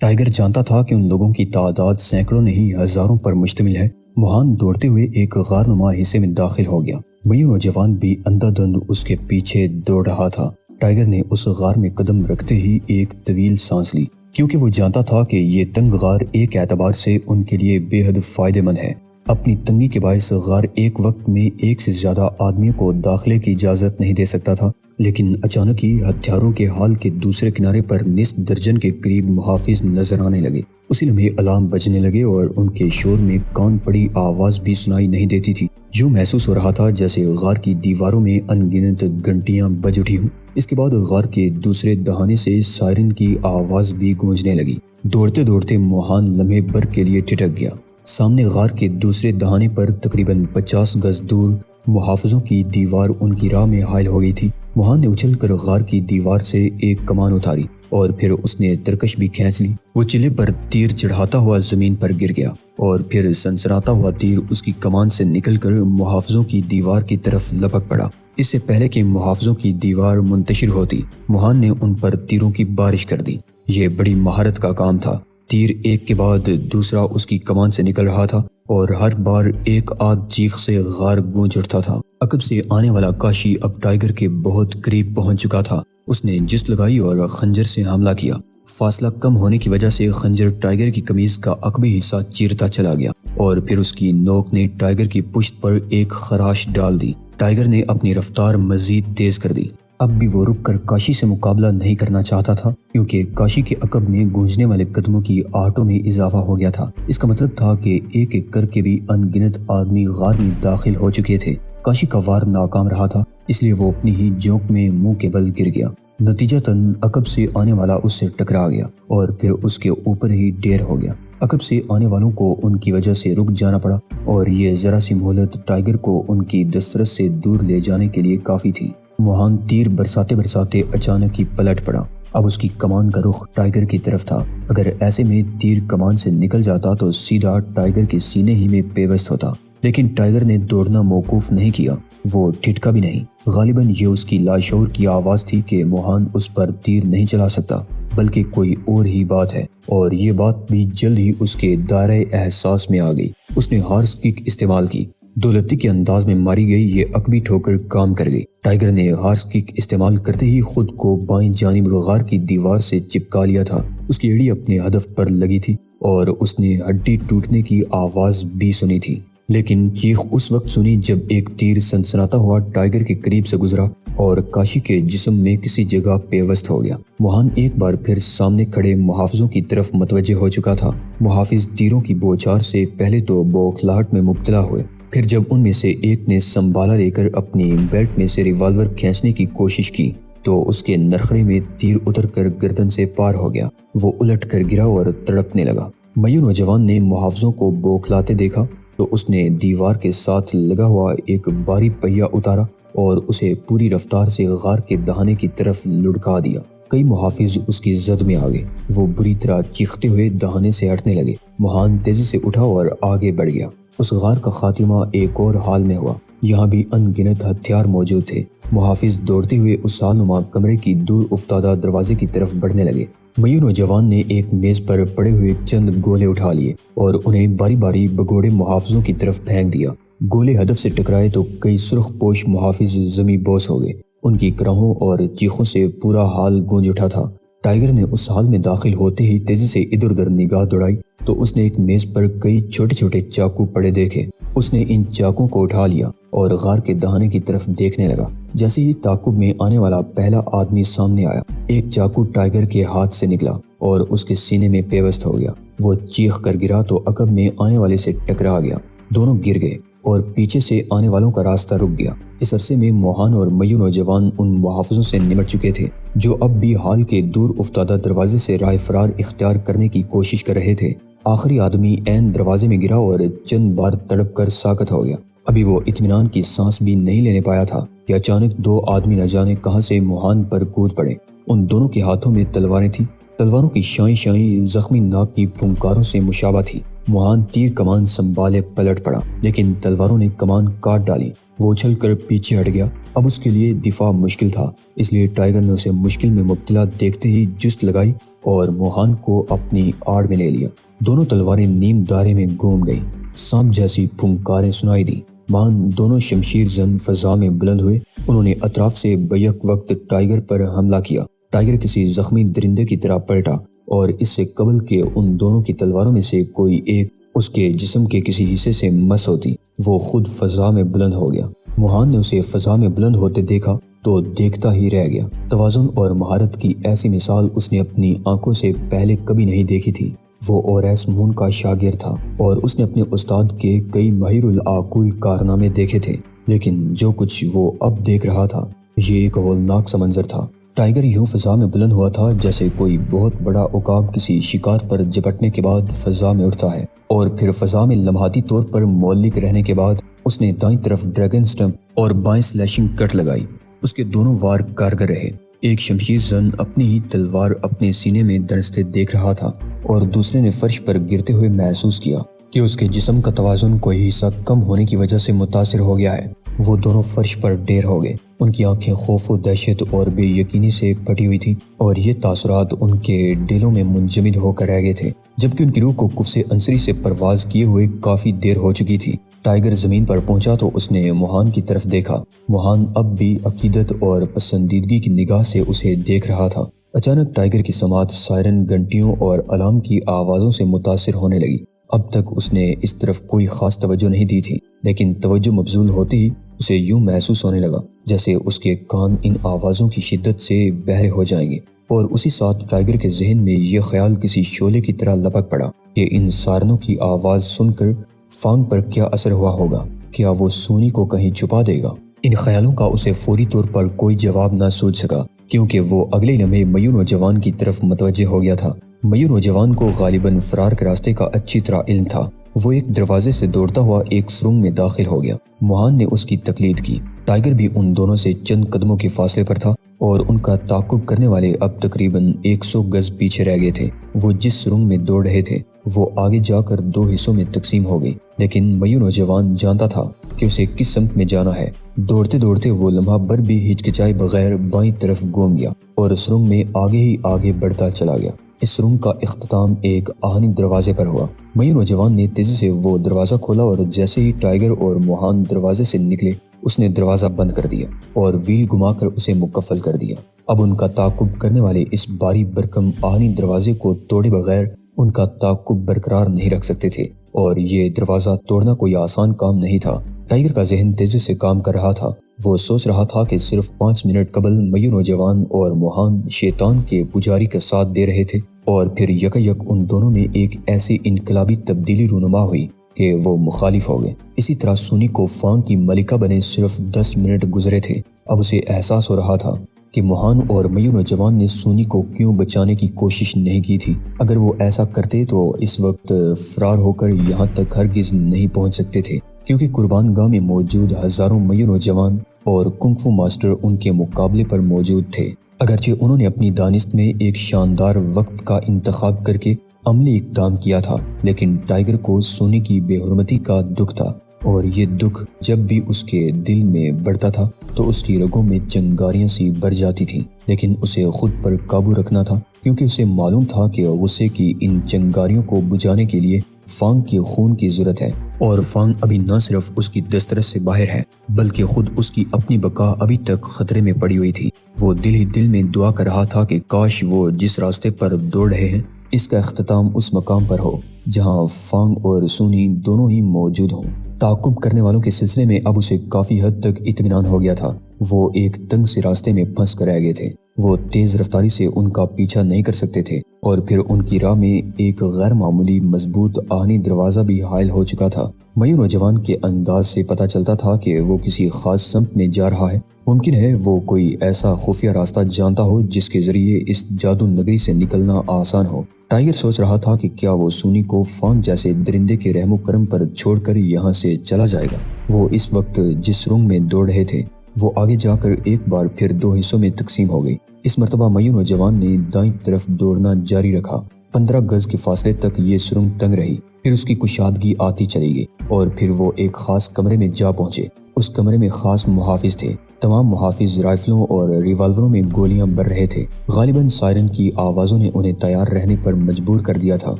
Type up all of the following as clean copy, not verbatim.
Tiger جانتا تھا کہ ان لوگوں کی تعداد سینکڑوں نہیں ہزاروں پر مشتمل ہے۔ موہان دوڑتے ہوئے ایک غار نما حصے میں داخل ہو گیا۔ وہی نوجوان بھی اندھا دھند اس کے پیچھے دوڑ رہا تھا۔ ٹائیگر نے اس غار میں قدم رکھتے ہی ایک طویل سانس لی، کیونکہ وہ جانتا تھا کہ یہ تنگ غار ایک اعتبار سے ان کے لیے بے حد فائدہ مند ہے۔ اپنی تنگی کے باعث غار ایک وقت میں ایک سے زیادہ آدمیوں کو داخلے کی اجازت نہیں دے سکتا تھا، لیکن اچانک ہی ہتھیاروں کے حال کے دوسرے کنارے پر نصف درجن کے قریب محافظ نظر آنے لگے۔ اسی لمحے الارم بجنے لگے اور ان کے شور میں کان پڑی آواز بھی سنائی نہیں دیتی تھی۔ یوں محسوس ہو رہا تھا جیسے غار کی دیواروں میں ان گنت گھنٹیاں بج اٹھی ہوں۔ اس کے بعد غار کے دوسرے دہانے سے سائرن کی آواز بھی گونجنے لگی۔ دوڑتے دوڑتے موہان لمحے بھر کے لیے ٹھٹک گیا۔ سامنے غار کے دوسرے دہانے پر تقریباً 50 گز دور محافظوں کی دیوار ان کی راہ میں حائل ہو گئی تھی۔ موہان نے اچھل کر غار کی دیوار سے ایک کمان اتاری اور پھر اس نے ترکش بھی کھینچ لی۔ وہ چلے پر تیر چڑھاتا ہوا زمین پر گر گیا اور پھر سنسناتا ہوا تیر اس کی کمان سے نکل کر محافظوں کی دیوار کی طرف لپک پڑا۔ اس سے پہلے کہ محافظوں کی دیوار منتشر ہوتی، موہان نے ان پر تیروں کی بارش کر دی۔ یہ بڑی مہارت کا کام تھا۔ تیر ایک کے بعد دوسرا اس کی کمان سے نکل رہا تھا اور ہر بار ایک آدھ چیخ سے غار گونج اٹھتا تھا۔ عقب سے آنے والا کاشی اب ٹائیگر کے بہت قریب پہنچ چکا تھا۔ اس نے جست لگائی اور خنجر سے حملہ کیا۔ فاصلہ کم ہونے کی وجہ سے خنجر ٹائیگر کی قمیض کا عقبی حصہ چیرتا چلا گیا اور پھر اس کی نوک نے ٹائیگر کی پشت پر ایک خراش ڈال دی۔ ٹائیگر نے اپنی رفتار مزید تیز کر دی۔ اب بھی وہ رک کر کاشی سے مقابلہ نہیں کرنا چاہتا تھا، کیونکہ کاشی کے عقب میں گونجنے والے قدموں کی آہٹوں میں اضافہ ہو گیا تھا۔ اس کا مطلب تھا کہ ایک ایک کر کے بھی ان گنت آدمی غار میں داخل ہو چکے تھے۔ کاشی کا وار ناکام رہا تھا، اس لیے وہ اپنی ہی جونک میں منہ کے بل گر گیا۔ نتیجتاً عقب سے آنے والا اس سے ٹکرا گیا اور پھر اس کے اوپر ہی ڈھیر ہو گیا۔ عقب سے آنے والوں کو ان کی وجہ سے رک جانا پڑا اور یہ ذرا سی مہلت ٹائیگر کو ان کی دسترس سے دور لے جانے کے لیے کافی تھی۔ موہان تیر برساتے برساتے اچانک ہی پلٹ پڑا۔ اب اس کی کمان کا رخ ٹائیگر کی طرف تھا۔ اگر ایسے میں تیر کمان سے نکل جاتا تو سیدھا ٹائیگر کے سینے ہی میں پیوست ہوتا، لیکن ٹائیگر نے دوڑنا موقوف نہیں کیا۔ وہ ٹھٹکا بھی نہیں۔ غالباً یہ اس کی لاشعور کی آواز تھی کہ موہان اس پر تیر نہیں چلا سکتا، بلکہ کوئی اور ہی بات ہے، اور یہ بات بھی جلد ہی اس کے دائرۂ احساس میں آ گئی۔ اس نے ہارس کک استعمال کی۔ دولتی کے انداز میں ماری گئی یہ عقبی ٹھوکر کام کر گئی۔ ٹائیگر نے ہارس کک استعمال کرتے ہی خود کو بائیں جانب غار کی دیوار سے چپکا لیا تھا۔ اس کی ایڑی اپنے ہدف پر لگی تھی اور اس نے ہڈی ٹوٹنے کی آواز بھی سنی تھی، لیکن چیخ اس وقت سنی جب ایک تیر سنسناتا ہوا ٹائیگر کے قریب سے گزرا اور کاشی کے جسم میں کسی جگہ پیوست ہو گیا۔ موہان ایک بار پھر سامنے کھڑے محافظوں کی طرف متوجہ ہو چکا تھا۔ محافظ تیروں کی بوچھار سے پہلے تو بوکھلاہٹ میں مبتلا ہوئے، پھر جب ان میں سے ایک نے سنبھالا لے کر اپنی بیلٹ میں سے ریوالور کھینچنے کی کوشش کی تو اس کے نرخرے میں تیر اتر کر گردن سے پار ہو گیا۔ وہ الٹ کر گرا اور تڑپنے لگا۔ میوں نوجوان نے محافظوں کو بوکھلاتے دیکھا تو اس نے دیوار کے ساتھ لگا ہوا ایک بھاری پہیہ اتارا اور اسے پوری رفتار سے غار کے دہانے کی طرف لڑکا دیا۔ کئی محافظ اس کی زد میں آ گئے۔ وہ بری طرح چیختے ہوئے دہانے سے ہٹنے لگے۔ موہان تیزی سے اٹھا اور آگے بڑھ گیا۔ اس غار کا خاتمہ ایک اور حال میں ہوا۔ یہاں بھی ان گنت ہتھیار موجود تھے۔ محافظ دوڑتے ہوئے اس سال نما کمرے کی دور افتادہ دروازے کی طرف بڑھنے لگے۔ میوں نوجوان نے ایک میز پر پڑے ہوئے چند گولے اٹھا لیے اور انہیں باری باری بگوڑے محافظوں کی طرف پھینک دیا۔ گولے ہدف سے ٹکرائے تو کئی سرخ پوش محافظ زمیں بوس ہو گئے۔ ان کی کراہوں اور چیخوں سے پورا حال گونج اٹھا تھا۔ ٹائیگر نے اس حال میں داخل ہوتے ہی تیزی سے ادھر ادھر نگاہ دوڑائی تو اس نے ایک میز پر کئی چھوٹے چھوٹے چاقو پڑے دیکھے۔ اس نے ان چاقوں کو اٹھا لیا اور غار کے دہانے کی طرف دیکھنے لگا۔ جیسے ہی تعاقب میں آنے والا پہلا آدمی سامنے آیا، ایک چاقو ٹائیگر کے ہاتھ سے نکلا اور اس کے سینے میں پیوست ہو گیا۔ وہ چیخ کر گرا تو عقب میں آنے والے سے ٹکرا گیا۔ دونوں گر گئے اور پیچھے سے آنے والوں کا راستہ رک گیا۔ اس عرصے میں موہان اور میوں نوجوان ان محافظوں سے نمٹ چکے تھے جو اب بھی حال کے دور افتادہ دروازے سے راہ فرار اختیار کرنے کی کوشش کر رہے تھے۔ آخری آدمی عین دروازے میں گرا اور چند بار تڑپ کر ساکت ہو گیا۔ ابھی وہ اطمینان کی سانس بھی نہیں لینے پایا تھا کہ اچانک دو آدمی نہ جانے کہاں سے موہان پر کود پڑے۔ ان دونوں کے ہاتھوں میں تلواریں تھیں۔ تلواروں کی شائیں شائیں زخمی ناک کی پھنکاروں سے مشابہ تھی۔ موہان تیر کمان سنبھالے پلٹ پڑا، لیکن تلواروں نے کمان کاٹ ڈالی۔ وہ اچھل کر پیچھے ہٹ گیا۔ اب اس کے لیے دفاع مشکل تھا، اس لیے ٹائیگر نے اسے مشکل میں مبتلا دیکھتے ہی جست لگائی اور موہان کو اپنی آڑ میں لے لیا۔ دونوں تلواریں نیم دائرے میں گھوم گئیں، سانپ جیسی پھنکاریں سنائی دیں۔ موہان دونوں شمشیر زن فضا میں بلند ہوئے۔ انہوں نے اطراف سے بیک وقت ٹائیگر پر حملہ کیا۔ ٹائیگر کسی زخمی درندے کی طرح پلٹا اور اس سے قبل کہ ان دونوں کی تلواروں میں سے کوئی ایک اس کے جسم کے کسی حصے سے مس ہوتی، وہ خود فضا میں بلند ہو گیا۔ موہان نے اسے فضا میں بلند ہوتے دیکھا تو دیکھتا ہی رہ گیا۔ توازن اور مہارت کی ایسی مثال اس نے اپنی آنکھوں سے پہلے کبھی نہیں دیکھی تھی۔ وہ اوریس مون کا شاگرد تھا اور اس نے اپنے استاد کے کئی ماہر العقول کارنامے دیکھے تھے، لیکن جو کچھ وہ اب دیکھ رہا تھا یہ ایک ہولناک سا منظر تھا۔ ٹائیگر یوں فضا میں بلند ہوا تھا جیسے کوئی بہت بڑا عقاب کسی شکار پر جپٹنے کے بعد فضا میں اٹھتا ہے، اور پھر فضا میں لمحاتی طور پر معلق رہنے کے بعد اس نے دائیں طرف ڈریگن سٹمپ اور بائیں سلیشنگ کٹ لگائی۔ اس کے دونوں وار کارگر رہے۔ ایک شمشیر زن اپنی ہی تلوار اپنے سینے میں درستے دیکھ رہا تھا اور دوسرے نے فرش پر گرتے ہوئے محسوس کیا کہ اس کے جسم کا توازن کوئی حصہ کم ہونے کی وجہ سے متاثر ہو گیا ہے۔ وہ دونوں فرش پر ڈیر ہو گئے۔ ان کی آنکھیں خوف و دہشت اور بے یقینی سے پھٹی ہوئی تھیں اور یہ تاثرات ان کے دلوں میں منجمد ہو کر رہ گئے تھے، جبکہ ان کی روح کو کفس عنصری سے پرواز کیے ہوئے کافی دیر ہو چکی تھی۔ ٹائیگر زمین پر پہنچا تو اس نے موہان کی طرف دیکھا۔ موہان اب بھی عقیدت اور پسندیدگی کی نگاہ سے اسے دیکھ رہا تھا۔ اچانک ٹائیگر کی سماعت سائرن، گھنٹیوں اور الارم کی آوازوں سے متاثر ہونے لگی۔ اب تک اس نے اس طرف کوئی خاص توجہ نہیں دی تھی، لیکن توجہ مبذول ہوتے ہی اسے یوں محسوس ہونے لگا جیسے اس کے کان ان آوازوں کی شدت سے بہرے ہو جائیں گے، اور اسی ساتھ ٹائیگر کے ذہن میں یہ خیال کسی شعلے کی طرح لپک پڑا کہ ان سائرنوں کی آواز سن کر فانگ پر کیا اثر ہوا ہوگا، کیا وہ سونی کو کہیں چھپا دے گا؟ ان خیالوں کا اسے فوری طور پر کوئی جواب نہ سوچ سکا، کیونکہ وہ اگلے لمحے میوں نوجوان کی طرف متوجہ ہو گیا تھا۔ میوں نوجوان کو غالباً فرار کے راستے کا اچھی طرح علم تھا۔ وہ ایک دروازے سے دوڑتا ہوا ایک سرنگ میں داخل ہو گیا۔ موہان نے اس کی تقلید کی۔ ٹائیگر بھی ان دونوں سے چند قدموں کے فاصلے پر تھا اور ان کا تعاقب کرنے والے اب تقریباً 100 گز پیچھے رہ گئے تھے۔ وہ جس سرنگ میں دوڑ رہے تھے وہ آگے جا کر 2 حصوں میں تقسیم ہو گئی، لیکن میوں نوجوان جانتا تھا کہ اسے کس سمت میں جانا ہے۔ دوڑتے دوڑتے وہ لمحہ بھر بھی ہچکچائے بغیر بائیں طرف گھوم گیا اور سرنگ میں آگے ہی آگے بڑھتا چلا گیا۔ اس سرنگ کا اختتام ایک آہنی دروازے پر ہوا۔ میوں نوجوان نے تیزی سے وہ دروازہ کھولا اور جیسے ہی ٹائیگر اور موہان دروازے سے نکلے اس نے دروازہ بند کر دیا اور ویل گھما کر اسے مقفل کر دیا۔ اب ان کا تعاقب کرنے والے اس بھاری بھرکم آہنی دروازے کو توڑے بغیر ان کا تعاقب برقرار نہیں رکھ سکتے تھے، اور یہ دروازہ توڑنا کوئی آسان کام نہیں تھا۔ ٹائیگر کا ذہن تیزی سے کام کر رہا تھا۔ وہ سوچ رہا تھا کہ صرف 5 منٹ قبل میوں نوجوان اور موہان شیطان کے پجاری کا ساتھ دے رہے تھے، اور پھر یکایک ان دونوں میں ایک ایسی انقلابی تبدیلی رونما ہوئی کہ وہ مخالف ہو گئے۔ اسی طرح سونی کو فانگ کی ملکہ بنے صرف 10 منٹ گزرے تھے۔ اب اسے احساس ہو رہا تھا کہ موہان اور میوں نوجوان نے سونی کو کیوں بچانے کی کوشش نہیں کی تھی۔ اگر وہ ایسا کرتے تو اس وقت فرار ہو کر یہاں تک ہرگز نہیں پہنچ سکتے تھے، کیونکہ قربان گاہ میں موجود ہزاروں میوں نوجوان اور کنگ فو ماسٹر ان کے مقابلے پر موجود تھے۔ اگرچہ انہوں نے اپنی دانست میں ایک شاندار وقت کا انتخاب کر کے عملی اقدام کیا تھا، لیکن ٹائیگر کو سونی کی بے حرمتی کا دکھ تھا، اور یہ دکھ جب بھی اس کے دل میں بڑھتا تھا تو اس کی رگوں میں چنگاریاں سی بھر جاتی تھیں، لیکن اسے خود پر قابو رکھنا تھا، کیونکہ اسے معلوم تھا کہ غصے کی ان چنگاریوں کو بجھانے کے لیے فانگ کے خون کی ضرورت ہے، اور فانگ ابھی نہ صرف اس کی دسترس سے باہر ہے بلکہ خود اس کی اپنی بقا ابھی تک خطرے میں پڑی ہوئی تھی۔ وہ دل ہی دل میں دعا کر رہا تھا کہ کاش وہ جس راستے پر دوڑ رہے ہیں اس کا اختتام اس مقام پر ہو جہاں فانگ اور سونی دونوں ہی موجود ہوں۔ تعاقب کرنے والوں کے سلسلے میں اب اسے کافی حد تک اطمینان ہو گیا تھا۔ وہ ایک تنگ سے راستے میں پھنس کر رہ گئے تھے۔ وہ تیز رفتاری سے ان کا پیچھا نہیں کر سکتے تھے، اور پھر ان کی راہ میں ایک غیر معمولی مضبوط آہنی دروازہ بھی حائل ہو چکا تھا۔ میوں نوجوان کے انداز سے پتہ چلتا تھا کہ وہ کسی خاص سمت میں جا رہا ہے۔ ممکن ہے وہ کوئی ایسا خفیہ راستہ جانتا ہو جس کے ذریعے اس جادو نگری سے نکلنا آسان ہو۔ ٹائیگر سوچ رہا تھا کہ کیا وہ سونی کو فانگ جیسے درندے کے رحم و کرم پر چھوڑ کر یہاں سے چلا جائے گا۔ وہ اس وقت جس سرنگ میں دوڑ رہے تھے وہ آگے جا کر ایک بار پھر 2 حصوں میں تقسیم ہو گئی۔ اس مرتبہ میوں نوجوان نے دائیں طرف دوڑنا جاری رکھا۔ 15 گز کے فاصلے تک یہ سرنگ تنگ رہی، پھر اس کی کشادگی آتی چلی گئی، اور پھر وہ ایک خاص کمرے میں جا پہنچے اس کمرے میں خاص محافظ تھے۔ تمام محافظ رائفلوں اور ریوالوروں میں گولیاں بھر رہے تھے۔ غالباً سائرن کی آوازوں نے انہیں تیار رہنے پر مجبور کر دیا تھا،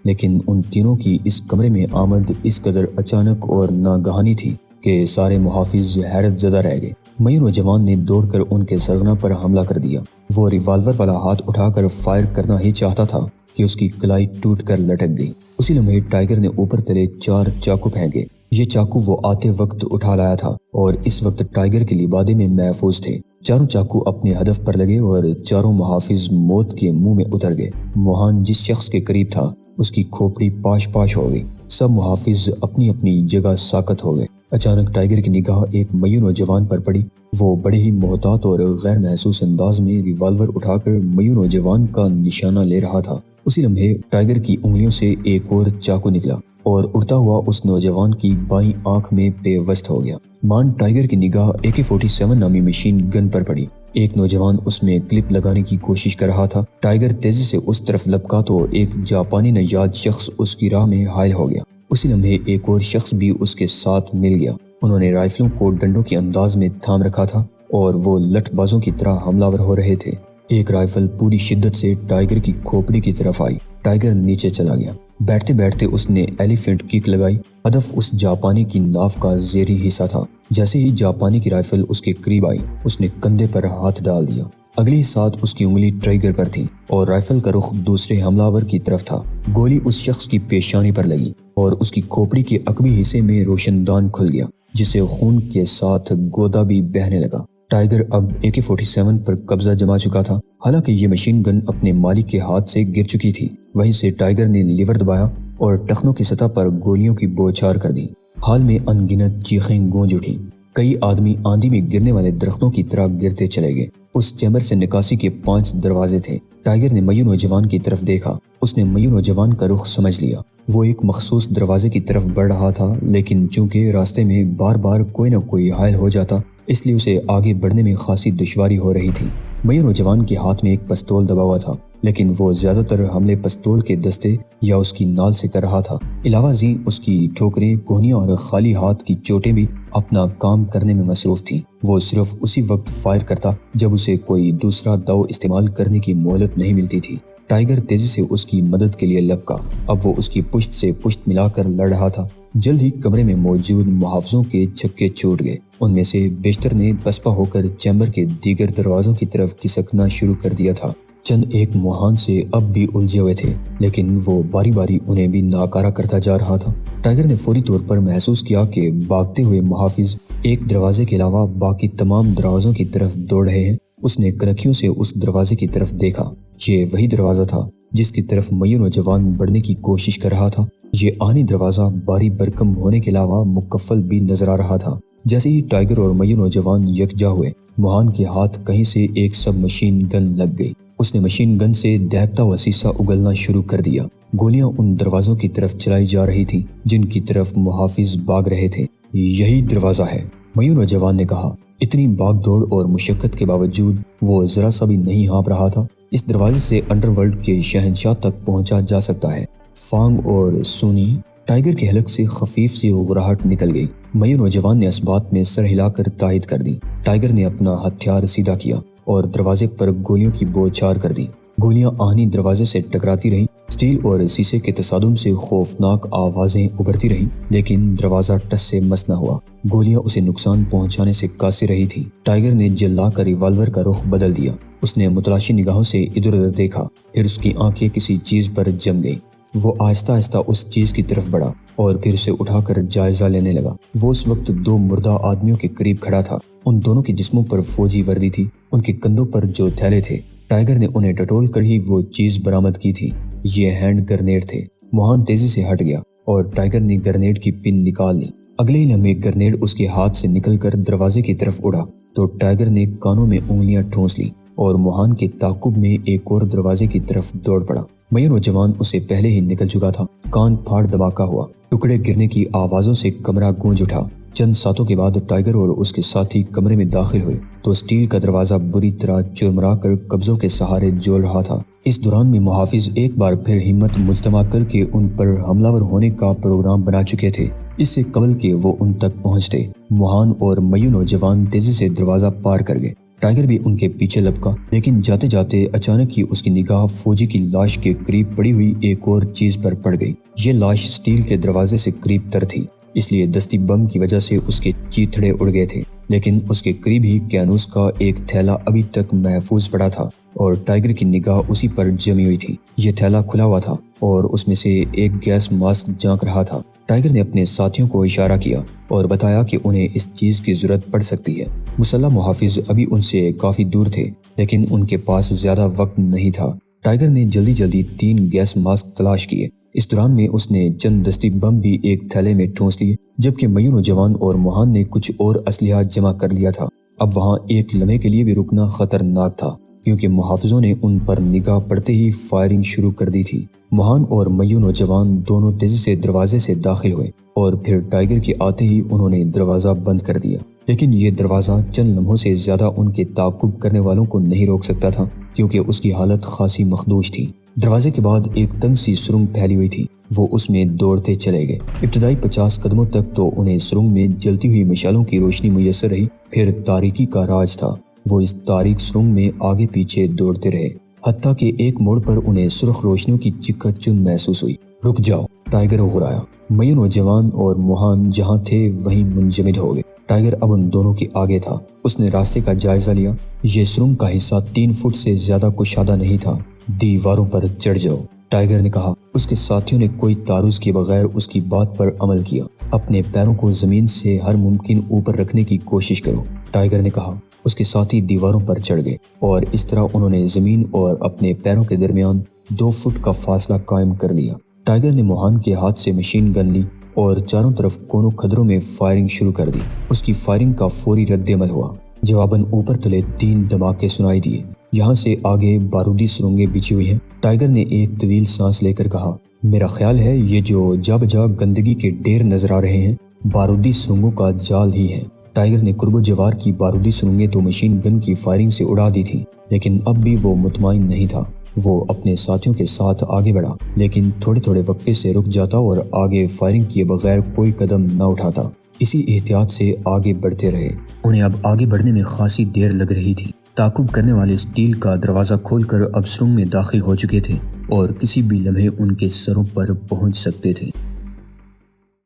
لیکن ان تینوں کی اس کمرے میں آمد اس قدر اچانک اور ناگہانی تھی کہ سارے محافظ حیرت زدہ رہ گئے۔ میوں نوجوان نے دوڑ کر ان کے سرغنہ پر حملہ کر دیا۔ وہ ریوالور والا ہاتھ اٹھا کر فائر کرنا ہی چاہتا تھا کہ اس کی کلائی ٹوٹ کر لٹک گئی۔ اسی لمحے ٹائیگر نے اوپر تلے 4 چاقو پھینکے۔ یہ چاقو وہ آتے وقت اٹھا لایا تھا اور اس وقت ٹائیگر کے لبادے میں محفوظ تھے۔ چاروں چاقو اپنے ہدف پر لگے اور چاروں محافظ موت کے منہ میں اتر گئے۔ موہان جس شخص کے قریب تھا اس کی کھوپڑی پاش پاش ہو گئی۔ سب محافظ اپنی اپنی جگہ ساکت ہو گئے۔ اچانک ٹائیگر کی نگاہ ایک میوں نوجوان پر پڑی۔ وہ بڑے ہی محتاط اور غیر محسوس انداز میں ریوالور اٹھا کر میوں نوجوان کا نشانہ لے رہا تھا۔ اسی لمحے ٹائیگر کی انگلیوں سے ایک اور چاقو نکلا اور اڑتا ہوا اس نوجوان کی بائیں آنکھ میں پیوست ہو گیا۔ مان ٹائیگر کی نگاہ AK-47 نامی مشین گن پر پڑی۔ ایک نوجوان اس میں کلپ لگانے کی کوشش کر رہا تھا۔ ٹائیگر تیزی سے اس طرف لپکا تو ایک جاپانی نژاد شخص اس کی راہ میں حائل ہو گیا۔ اسی لمحے ایک اور شخص بھی اس کے ساتھ مل گیا۔ انہوں نے رائفلوں کو ڈنڈوں کے انداز میں تھام رکھا تھا اور وہ لٹ بازوں کی طرح حملہ ور ہو رہے تھے۔ ایک رائفل پوری شدت سے ٹائیگر کی کھوپڑی کی طرف آئی۔ ٹائیگر نیچے چلا گیا۔ بیٹھتے بیٹھتے اس نے ایلیفینٹ کک لگائی۔ ہدف اس جاپانی کی ناف کا زیریں حصہ تھا۔ جیسے ہی جاپانی کی رائفل اس کے قریب آئی اس نے کندھے پر ہاتھ ڈال دیا۔ اگلی ساتھ اس کی انگلی ٹریگر پر تھی اور رائفل کا رخ دوسرے حملہ ور کی طرف تھا۔ گولی اس شخص کی پیشانی پر لگی اور اس کی کھوپڑی کے عقبی حصے میں روشن دان کھل گیا، جس سے خون کے ساتھ گودا بھی بہنے لگا۔ ٹائیگر اب AK-47 پر قبضہ جما چکا تھا۔ حالانکہ یہ مشین گن اپنے مالک کے ہاتھ سے گر چکی تھی، وہیں سے ٹائیگر نے لیور دبایا اور ٹخنوں کی سطح پر گولیوں کی بوچھار کر دی۔ حال میں ان گنت چیخیں گونج اٹھی۔ کئی آدمی آندھی میں گرنے والے درختوں کی طرح گرتے چلے گئے۔ اس چیمبر سے نکاسی کے 5 دروازے تھے۔ ٹائیگر نے میوں نوجوان کی طرف دیکھا۔ اس نے میوں نوجوان کا رخ سمجھ لیا۔ وہ ایک مخصوص دروازے کی طرف بڑھ رہا تھا، لیکن چونکہ راستے میں بار بار کوئی نہ کوئی حائل ہو جاتا، اس لیے اسے آگے بڑھنے میں خاصی دشواری ہو رہی تھی۔ میوں نوجوان کے ہاتھ میں ایک پستول دبا ہوا تھا، لیکن وہ زیادہ تر حملے پستول کے دستے یا اس کی نال سے کر رہا تھا۔ علاوہ ازیں اس کی ٹھوکریں، کوہنیاں اور خالی ہاتھ کی چوٹیں بھی اپنا کام کرنے میں مصروف تھیں۔ وہ صرف اسی وقت فائر کرتا جب اسے کوئی دوسرا داؤ استعمال کرنے کی مہلت نہیں ملتی تھی۔ ٹائیگر تیزی سے اس کی مدد کے لیے لپکا۔ اب وہ اس کی پشت سے پشت ملا کر لڑ رہا تھا۔ جلد ہی کمرے میں موجود محافظوں کے چھکے چھوٹ گئے۔ ان میں سے بیشتر نے پسپا ہو کر چیمبر کے دیگر دروازوں کی طرف کھسکنا شروع کر دیا تھا۔ چند ایک موہان سے اب بھی الجھے ہوئے تھے، لیکن وہ باری باری انہیں بھی ناکارہ کرتا جا رہا تھا۔ ٹائیگر نے فوری طور پر محسوس کیا کہ بھاگتے ہوئے محافظ ایک دروازے کے علاوہ باقی تمام دروازوں کی طرف دوڑ رہے ہیں۔ اس نے کنکھیوں سے اس دروازے کی طرف دیکھا۔ یہ وہی دروازہ تھا جس کی طرف میوں نوجوان بڑھنے کی کوشش کر رہا تھا۔ یہ آہنی دروازہ بھاری بھرکم ہونے کے علاوہ مکفل بھی نظر آ رہا تھا۔ جیسے ہی ٹائیگر اور میوں نوجوان یکجا ہوئے، موہان کے ہاتھ کہیں سے ایک سب مشین گن لگ گئی۔ اس نے مشین گن سے دہتا ہوا سیسہ اگلنا شروع کر دیا۔ گولیاں ان دروازوں کی طرف چلائی جا رہی تھیں جن کی طرف محافظ بھاگ رہے تھے۔ یہی دروازہ ہے، میوں نوجوان نے کہا۔ اتنی بھاگ دوڑ اور مشقت کے باوجود وہ ذرا سا بھی نہیں ہانپ رہا تھا۔ اس دروازے سے انڈر ورلڈ کے شہنشاہ تک پہنچا جا سکتا ہے۔ فانگ اور سونی، ٹائیگر کے حلق سے خفیف سی غراہٹ نکل گئی۔ میوں نوجوان نے اس بات میں سر ہلا کر تائید کر دی۔ ٹائیگر نے اپنا ہتھیار سیدھا کیا اور دروازے پر گولیوں کی بوچھار کر دی۔ گولیاں آہنی دروازے سے ٹکراتی رہیں۔ سٹیل اور شیشے کے تصادم سے خوفناک آوازیں ابھرتی رہیں، لیکن دروازہ ٹس سے مس نہ ہوا۔ گولیاں اسے نقصان پہنچانے سے قاصر رہی تھی۔ ٹائیگر نے جلا کر ریوالور کا رخ بدل دیا۔ اس نے متلاشی نگاہوں سے ادھر ادھر دیکھا، پھر اس کی آنکھیں کسی چیز پر جم گئی۔ وہ آہستہ آہستہ اس چیز کی طرف بڑھا اور پھر اسے اٹھا کر جائزہ لینے لگا۔ وہ اس وقت 2 مردہ آدمیوں کے قریب کھڑا تھا۔ ان دونوں کے جسموں پر فوجی وردی تھی۔ ان کے کندھوں پر جو تھیلے تھے، ٹائیگر نے انہیں ٹٹول کر ہی وہ چیز برآمد کی تھی۔ یہ ہینڈ گرنیڈ تھے۔ موہان تیزی سے ہٹ گیا اور ٹائیگر نے گرنیڈ کی پن نکال لی۔ اگلے ہی لمحے گرنیڈ اس کے ہاتھ سے نکل کر دروازے کی طرف اڑا تو ٹائیگر نے کانوں میں انگلیاں ٹھونس لی اور موہان کے تعاقب میں ایک اور دروازے کی طرف دوڑ پڑا۔ میوں نوجوان اسے پہلے ہی نکل چکا تھا۔ کان پھاڑ دھماکہ ہوا، ٹکڑے گرنے کی آوازوں سے کمرہ گونج اٹھا۔ چند ساتوں کے بعد ٹائیگر اور اس کے ساتھی کمرے میں داخل ہوئے تو اسٹیل کا دروازہ بری طرح چرمرا کر قبضوں کے سہارے جول رہا تھا۔ اس دوران میں محافظ ایک بار پھر ہمت مجتمع کر کے ان پر حملہ ور ہونے کا پروگرام بنا چکے تھے۔ اس سے قبل کہ وہ ان تک پہنچتے، موہان اور میو نوجوان تیزی سے دروازہ پار کر گئے۔ ٹائیگر بھی ان کے پیچھے لپکا، لیکن جاتے جاتے اچانک ہی اس کی نگاہ فوجی کی لاش کے قریب پڑی ہوئی ایک اور چیز پر پڑ گئی۔ یہ لاش اسٹیل کے دروازے سے قریب تر تھی، اس لیے دستی بم کی وجہ سے اس کے چیتھڑے اڑ گئے تھے، لیکن اس کے قریب ہی کیانوس کا ایک تھیلا ابھی تک محفوظ پڑا تھا اور ٹائیگر کی نگاہ اسی پر جمی ہوئی تھی۔ یہ تھیلا کھلا ہوا تھا اور اس میں سے ایک گیس ماسک جھانک رہا تھا۔ ٹائیگر نے اپنے ساتھیوں کو اشارہ کیا اور بتایا کہ انہیں اس چیز کی ضرورت پڑ سکتی ہے۔ مسلح محافظ ابھی ان سے کافی دور تھے، لیکن ان کے پاس زیادہ وقت نہیں تھا۔ ٹائیگر نے جلدی جلدی 3 گیس ماسک تلاش کیے۔ اس دوران میں اس نے چند دستی بم بھی ایک تھیلے میں ٹھونس لیے، جبکہ میو نوجوان اور موہان نے کچھ اور اسلحہ جمع کر لیا تھا۔ اب وہاں ایک لمحے کے لیے بھی رکنا خطرناک تھا، کیونکہ محافظوں نے ان پر نگاہ پڑتے ہی فائرنگ شروع کر دی تھی۔ موہان اور میو نوجوان دونوں تیزی سے دروازے سے داخل ہوئے اور پھر ٹائیگر کے آتے ہی انہوں نے دروازہ بند کر دیا، لیکن یہ دروازہ چند لمحوں سے زیادہ ان کے تعاقب کرنے والوں کو نہیں روک سکتا تھا، کیونکہ اس کی حالت خاصی مخدوش تھی۔ دروازے کے بعد ایک تنگ سی سرنگ پھیلی ہوئی تھی، وہ اس میں دوڑتے چلے گئے۔ ابتدائی 50 قدموں تک تو انہیں سرنگ میں جلتی ہوئی مشالوں کی روشنی میسر رہی، پھر تاریکی کا راج تھا۔ وہ اس تاریک سرنگ میں آگے پیچھے دوڑتے رہے، حتیٰ کہ ایک موڑ پر انہیں سرخ روشنیوں کی چکا چن محسوس ہوئی۔ رک جاؤ، ٹائیگر غرایا۔ میو نوجوان اور موہان جہاں تھے وہیں منجمد ہو گئے۔ ٹائیگر اب ان دونوں کے آگے تھا۔ اس نے راستے کا جائزہ لیا۔ یہ سرنگ کا حصہ 3 فٹ سے زیادہ کشادہ نہیں تھا۔ دیواروں پر چڑھ جاؤ، ٹائیگر نے کہا۔ اس کے ساتھیوں نے کوئی تعارض کیے بغیر اس کی بات پر عمل کیا۔ اپنے پیروں کو زمین سے ہر ممکن اوپر رکھنے کی کوشش کرو، ٹائیگر نے کہا۔ اس کے ساتھی دیواروں پر چڑھ گئے اور اس طرح انہوں نے زمین اور اپنے پیروں کے درمیان 2 فٹ کا فاصلہ قائم کر لیا۔ ٹائیگر نے موہان کے ہاتھ سے مشین گن لی اور چاروں طرف کونوں خدروں میں فائرنگ شروع کر دی۔ اس کی فائرنگ کا فوری رد عمل ہوا۔ جواباً اوپر تلے 3 دھماکے سنائی دیے۔ یہاں سے آگے بارودی سرنگیں بچھی ہوئی ہیں، ٹائیگر نے ایک طویل سانس لے کر کہا۔ میرا خیال ہے یہ جو جا بجا گندگی کے ڈھیر نظر آ رہے ہیں، بارودی سرنگوں کا جال ہی ہے۔ ٹائیگر نے قرب و جوار کی بارودی سرنگیں تو مشین گن کی فائرنگ سے اڑا دی تھی، لیکن اب بھی وہ مطمئن نہیں تھا۔ وہ اپنے ساتھیوں کے ساتھ آگے بڑھا، لیکن تھوڑے تھوڑے وقفے سے رک جاتا اور آگے فائرنگ کیے بغیر کوئی قدم نہ اٹھاتا۔ اسی احتیاط سے آگے بڑھتے رہے۔ انہیں اب آگے بڑھنے میں خاصی دیر لگ رہی تھی۔ تعاقب کرنے والے اسٹیل کا دروازہ کھول کر اب سرنگ میں داخل ہو چکے تھے اور کسی بھی لمحے ان کے سروں پر پہنچ سکتے تھے۔